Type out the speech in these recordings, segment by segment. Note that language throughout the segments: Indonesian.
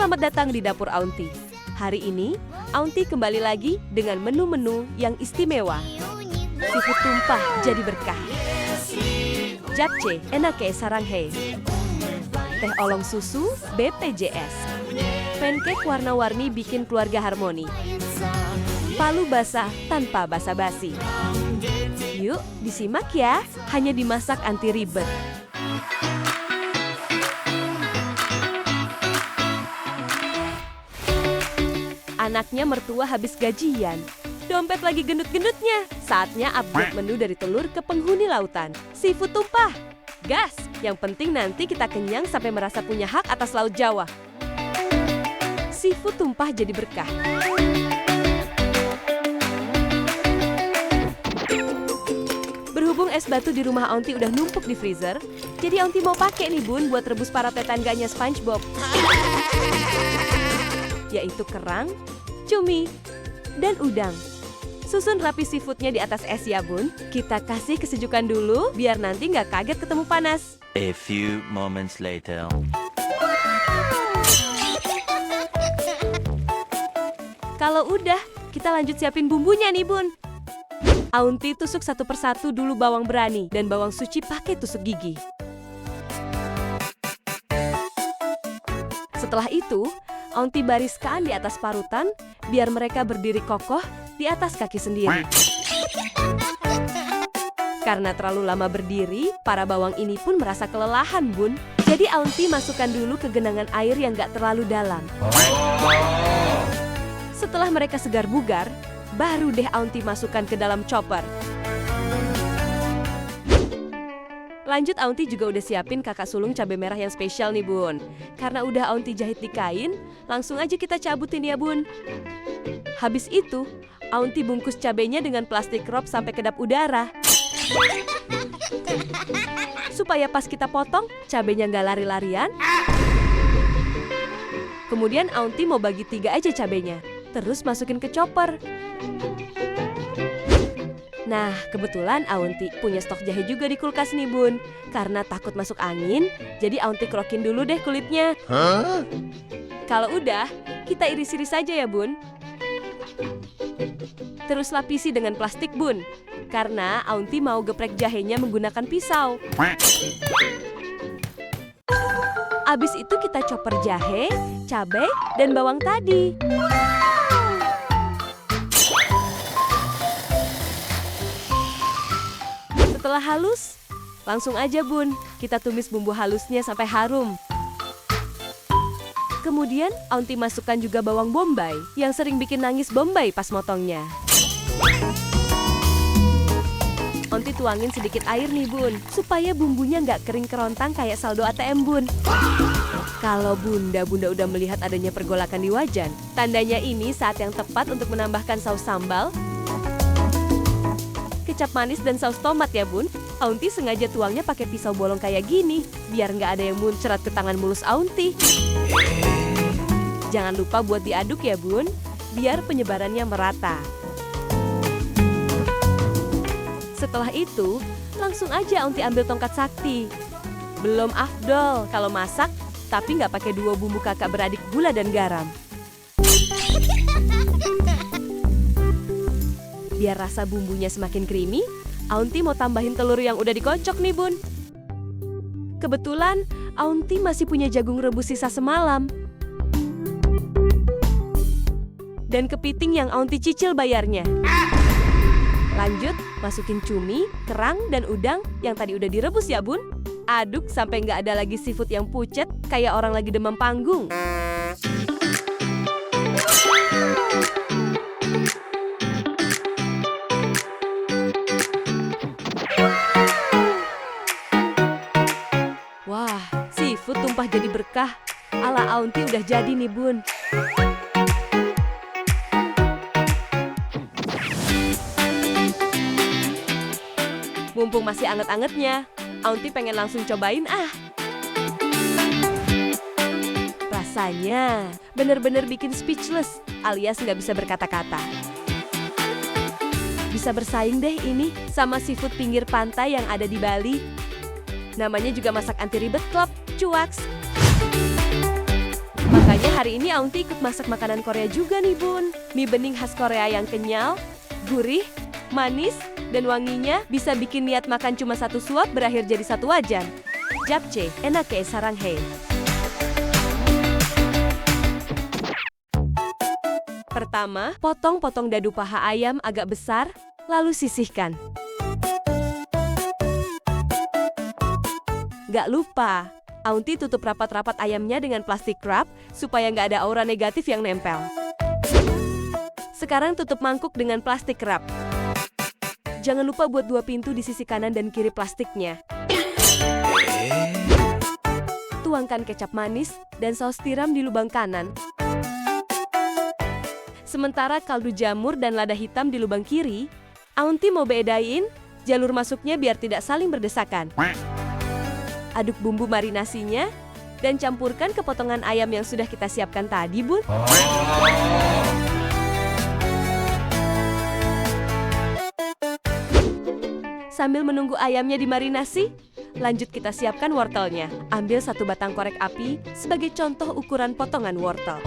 Selamat datang di Dapur Aunty. Hari ini, Aunty kembali lagi dengan menu-menu yang istimewa. Seafood tumpah jadi berkah. Japchae enake saranghae. Teh olong susu BPJS. Pancake warna-warni bikin keluarga harmoni. Palu basah tanpa basa-basi. Yuk, disimak ya. Hanya dimasak anti ribet. Anaknya mertua habis gajian. Dompet lagi gendut-gendutnya. Saatnya upgrade menu dari telur ke penghuni lautan. Seafood tumpah. Gas! Yang penting nanti kita kenyang sampai merasa punya hak atas Laut Jawa. Seafood tumpah jadi berkah. Berhubung es batu di rumah Aunty udah numpuk di freezer, jadi Aunty mau pakai nih bun buat rebus para tetangganya SpongeBob. Yaitu kerang, cumi, dan udang. Susun rapi seafoodnya di atas es ya bun. Kita kasih kesejukan dulu biar nanti nggak kaget ketemu panas. A few moments later. Kalau udah, kita lanjut siapin bumbunya nih bun. Aunty tusuk satu persatu dulu bawang berani dan bawang suci pakai tusuk gigi. Setelah itu, Aunty bariskan di atas parutan biar mereka berdiri kokoh di atas kaki sendiri. Karena terlalu lama berdiri, para bawang ini pun merasa kelelahan bun. Jadi Aunty masukkan dulu ke genangan air yang gak terlalu dalam. Setelah mereka segar bugar, baru deh Aunty masukkan ke dalam chopper. Lanjut Aunty juga udah siapin kakak sulung cabai merah yang spesial nih bun. Karena udah Aunty jahit di kain, langsung aja kita cabutin ya bun. Habis itu, Aunty bungkus cabainya dengan plastik wrap sampai kedap udara. Supaya pas kita potong, cabainya nggak lari-larian. Kemudian Aunty mau bagi 3 aja cabainya. Terus masukin ke chopper. Nah, kebetulan Aunty punya stok jahe juga di kulkas nih bun. Karena takut masuk angin, jadi Aunty krokin dulu deh kulitnya. Kalau udah, kita iris-iris saja ya bun. Terus lapisi dengan plastik bun. Karena Aunty mau geprek jahenya menggunakan pisau. Abis itu kita chopper jahe, cabai, dan bawang tadi. Setelah halus, langsung aja bun, kita tumis bumbu halusnya sampai harum. Kemudian Aunty masukkan juga bawang bombay yang sering bikin nangis bombay pas motongnya. Aunty tuangin sedikit air nih bun, supaya bumbunya nggak kering kerontang kayak saldo ATM bun. Kalau bunda udah melihat adanya pergolakan di wajan, tandanya ini saat yang tepat untuk menambahkan saus sambal, kecap manis dan saus tomat ya bun. Aunty sengaja tuangnya pakai pisau bolong kayak gini, biar nggak ada yang muncrat ke tangan mulus Aunty. Jangan lupa buat diaduk ya bun, biar penyebarannya merata. Setelah itu, langsung aja Aunty ambil tongkat sakti. Belum afdol kalau masak, tapi nggak pakai 2 bumbu kakak beradik gula dan garam. Biar rasa bumbunya semakin creamy, Aunty mau tambahin telur yang udah dikocok nih bun. Kebetulan Aunty masih punya jagung rebus sisa semalam. Dan kepiting yang Aunty cicil bayarnya. Lanjut, masukin cumi, kerang, dan udang yang tadi udah direbus ya bun. Aduk sampai nggak ada lagi seafood yang pucet kayak orang lagi demam panggung. Wah, seafood tumpah jadi berkah. Ala Aunty udah jadi nih bun. Mumpung masih anget-angetnya, Aunty pengen langsung cobain ah. Rasanya bener-bener bikin speechless, alias nggak bisa berkata-kata. Bisa bersaing deh ini sama seafood pinggir pantai yang ada di Bali. Namanya juga masak anti ribet klop, cuaks. Makanya hari ini Aunty ikut masak makanan Korea juga nih Bun. Mie bening khas Korea yang kenyal, gurih, manis, dan wanginya bisa bikin niat makan cuma satu suap berakhir jadi satu wajan. Japchae, enake saranghae. Pertama, potong-potong dadu paha ayam agak besar, lalu sisihkan. Gak lupa, Aunty tutup rapat-rapat ayamnya dengan plastik wrap supaya nggak ada aura negatif yang nempel. Sekarang tutup mangkuk dengan plastik wrap. Jangan lupa buat 2 pintu di sisi kanan dan kiri plastiknya. Tuangkan kecap manis dan saus tiram di lubang kanan. Sementara kaldu jamur dan lada hitam di lubang kiri, Aunty mau bedain jalur masuknya biar tidak saling berdesakan. Aduk bumbu marinasinya dan campurkan ke potongan ayam yang sudah kita siapkan tadi, Bun. Sambil menunggu ayamnya dimarinasi, lanjut kita siapkan wortelnya. Ambil 1 batang korek api sebagai contoh ukuran potongan wortel.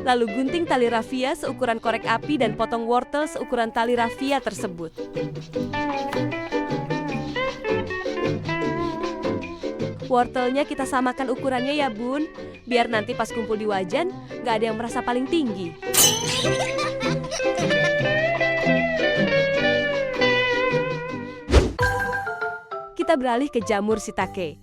Lalu gunting tali rafia seukuran korek api dan potong wortel seukuran tali rafia tersebut. Wortelnya kita samakan ukurannya ya Bun, biar nanti pas kumpul di wajan, nggak ada yang merasa paling tinggi. Kita beralih ke jamur shiitake.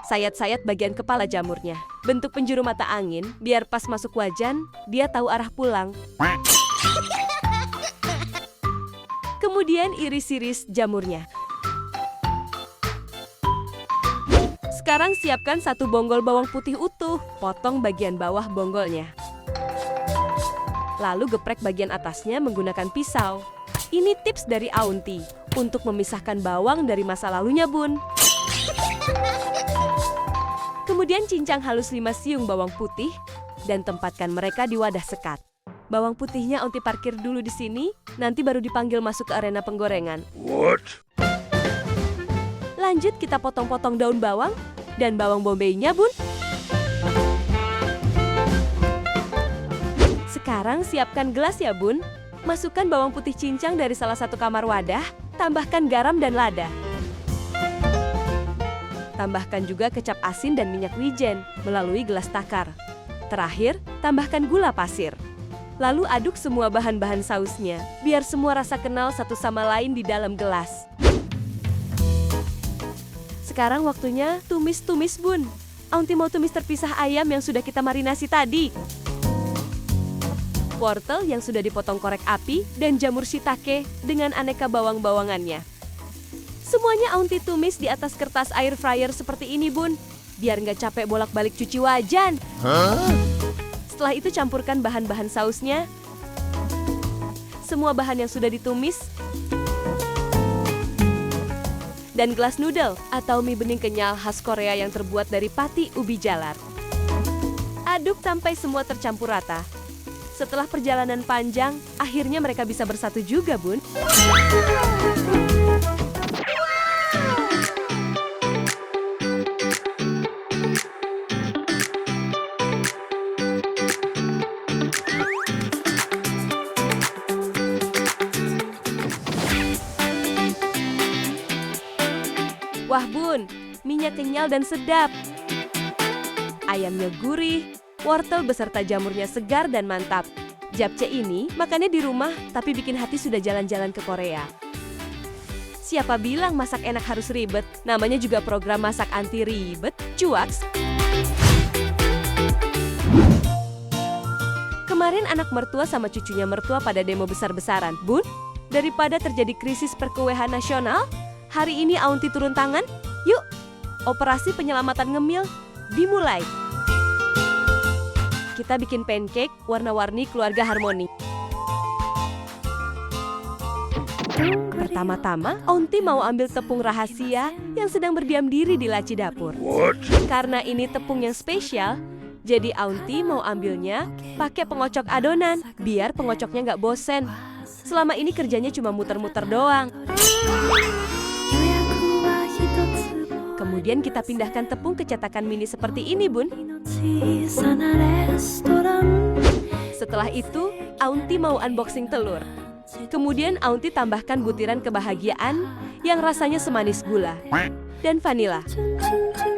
Sayat-sayat bagian kepala jamurnya. Bentuk penjuru mata angin, biar pas masuk wajan, dia tahu arah pulang. Kemudian iris-iris jamurnya. Sekarang siapkan 1 bonggol bawang putih utuh, potong bagian bawah bonggolnya. Lalu geprek bagian atasnya menggunakan pisau. Ini tips dari Aunty untuk memisahkan bawang dari masa lalunya, Bun. Kemudian cincang halus 5 siung bawang putih dan tempatkan mereka di wadah sekat. Bawang putihnya Aunty parkir dulu di sini, nanti baru dipanggil masuk ke arena penggorengan. What? Lanjut kita potong-potong daun bawang dan bawang bombay-nya, Bun. Sekarang siapkan gelas ya, Bun. Masukkan bawang putih cincang dari salah satu kamar wadah, tambahkan garam dan lada. Tambahkan juga kecap asin dan minyak wijen melalui gelas takar. Terakhir, tambahkan gula pasir. Lalu aduk semua bahan-bahan sausnya, biar semua rasa kenal satu sama lain di dalam gelas. Sekarang waktunya tumis-tumis, Bun. Aunty mau tumis terpisah ayam yang sudah kita marinasi tadi. Wortel yang sudah dipotong korek api dan jamur shiitake dengan aneka bawang-bawangannya. Semuanya Aunty tumis di atas kertas air fryer seperti ini, Bun. Biar nggak capek bolak-balik cuci wajan. Setelah itu campurkan bahan-bahan sausnya. Semua bahan yang sudah ditumis. Dan gelas noodle atau mie bening kenyal khas Korea yang terbuat dari pati ubi jalar. Aduk sampai semua tercampur rata. Setelah perjalanan panjang, akhirnya mereka bisa bersatu juga, Bun. Wah Bun, minyak kenyal dan sedap. Ayamnya gurih, wortel beserta jamurnya segar dan mantap. Japchae ini makannya di rumah tapi bikin hati sudah jalan-jalan ke Korea. Siapa bilang masak enak harus ribet? Namanya juga program masak anti ribet, cuaks. Kemarin anak mertua sama cucunya mertua pada demo besar-besaran. Bun, daripada terjadi krisis perkuehan nasional, hari ini Aunty turun tangan, yuk operasi penyelamatan ngemil dimulai. Kita bikin pancake warna-warni keluarga harmoni. Pertama-tama, Aunty mau ambil tepung rahasia yang sedang berdiam diri di laci dapur. What? Karena ini tepung yang spesial, jadi Aunty mau ambilnya pakai pengocok adonan, biar pengocoknya nggak bosen. Selama ini kerjanya cuma muter-muter doang. Kemudian kita pindahkan tepung ke cetakan mini seperti ini, Bun. Setelah itu, Aunty mau unboxing telur. Kemudian Aunty tambahkan butiran kebahagiaan yang rasanya semanis gula dan vanila.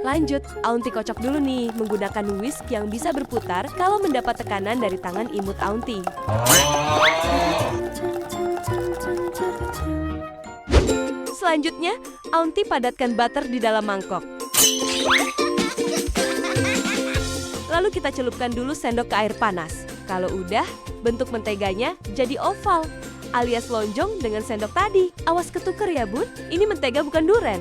Lanjut, Aunty kocok dulu nih menggunakan whisk yang bisa berputar kalau mendapat tekanan dari tangan imut Aunty. Selanjutnya, Aunty padatkan butter di dalam mangkok. Lalu kita celupkan dulu sendok ke air panas. Kalau udah, bentuk menteganya jadi oval, alias lonjong dengan sendok tadi. Awas ketuker ya, Bun. Ini mentega bukan duren.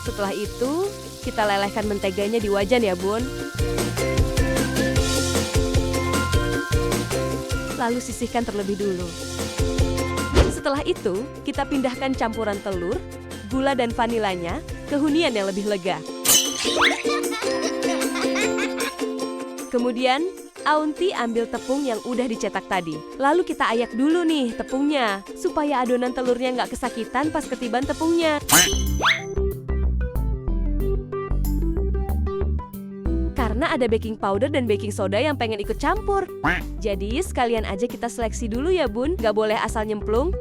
Setelah itu, kita lelehkan menteganya di wajan ya, Bun. Lalu sisihkan terlebih dulu. Setelah itu, kita pindahkan campuran telur, gula dan vanilanya ke hunian yang lebih lega. Kemudian, Aunty ambil tepung yang udah dicetak tadi. Lalu kita ayak dulu nih tepungnya, supaya adonan telurnya nggak kesakitan pas ketiban tepungnya. Karena ada baking powder dan baking soda yang pengen ikut campur. Jadi sekalian aja kita seleksi dulu ya, Bun. Nggak boleh asal nyemplung.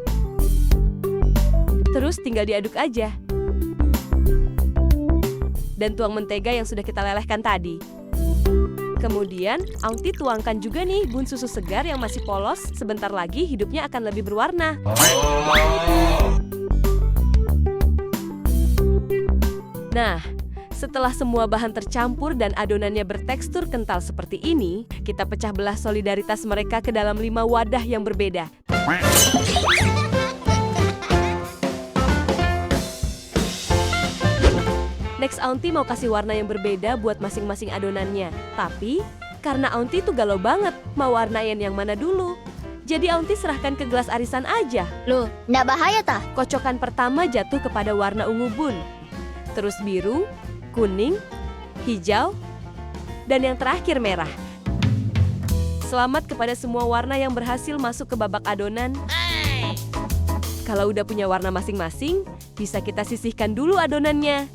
Terus tinggal diaduk aja. Dan tuang mentega yang sudah kita lelehkan tadi. Kemudian, Aunty tuangkan juga nih bun susu segar yang masih polos. Sebentar lagi hidupnya akan lebih berwarna. Nah, setelah semua bahan tercampur dan adonannya bertekstur kental seperti ini, kita pecah belah solidaritas mereka ke dalam 5 wadah yang berbeda. Next, Aunty mau kasih warna yang berbeda buat masing-masing adonannya. Tapi, karena Aunty tuh galau banget, mau warnain yang mana dulu. Jadi Aunty serahkan ke gelas arisan aja. Loh, nggak bahaya tah? Kocokan pertama jatuh kepada warna ungu, Bun. Terus biru, kuning, hijau, dan yang terakhir merah. Selamat kepada semua warna yang berhasil masuk ke babak adonan. Kalau udah punya warna masing-masing, bisa kita sisihkan dulu adonannya.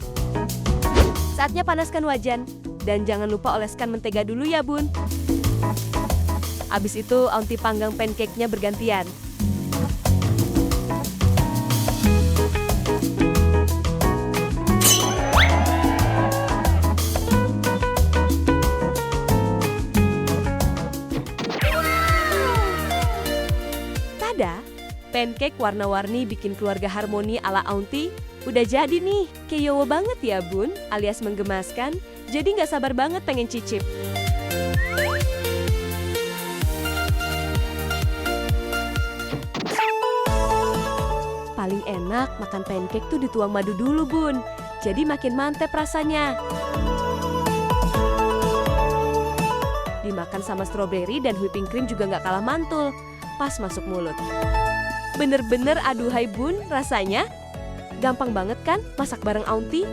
Saatnya panaskan wajan, dan jangan lupa oleskan mentega dulu ya, Bun. Abis itu Aunty panggang pancake-nya bergantian. Tada, pancake warna-warni bikin keluarga harmoni ala Aunty udah jadi nih. Keyowo banget ya, Bun, alias menggemaskan. Jadi nggak sabar banget pengen cicip. Paling enak makan pancake tuh dituang madu dulu, Bun. Jadi makin mantep rasanya. Dimakan sama stroberi dan whipping cream juga nggak kalah mantul. Pas masuk mulut. Bener-bener aduhai, Bun, rasanya. Gampang banget kan masak bareng Aunty?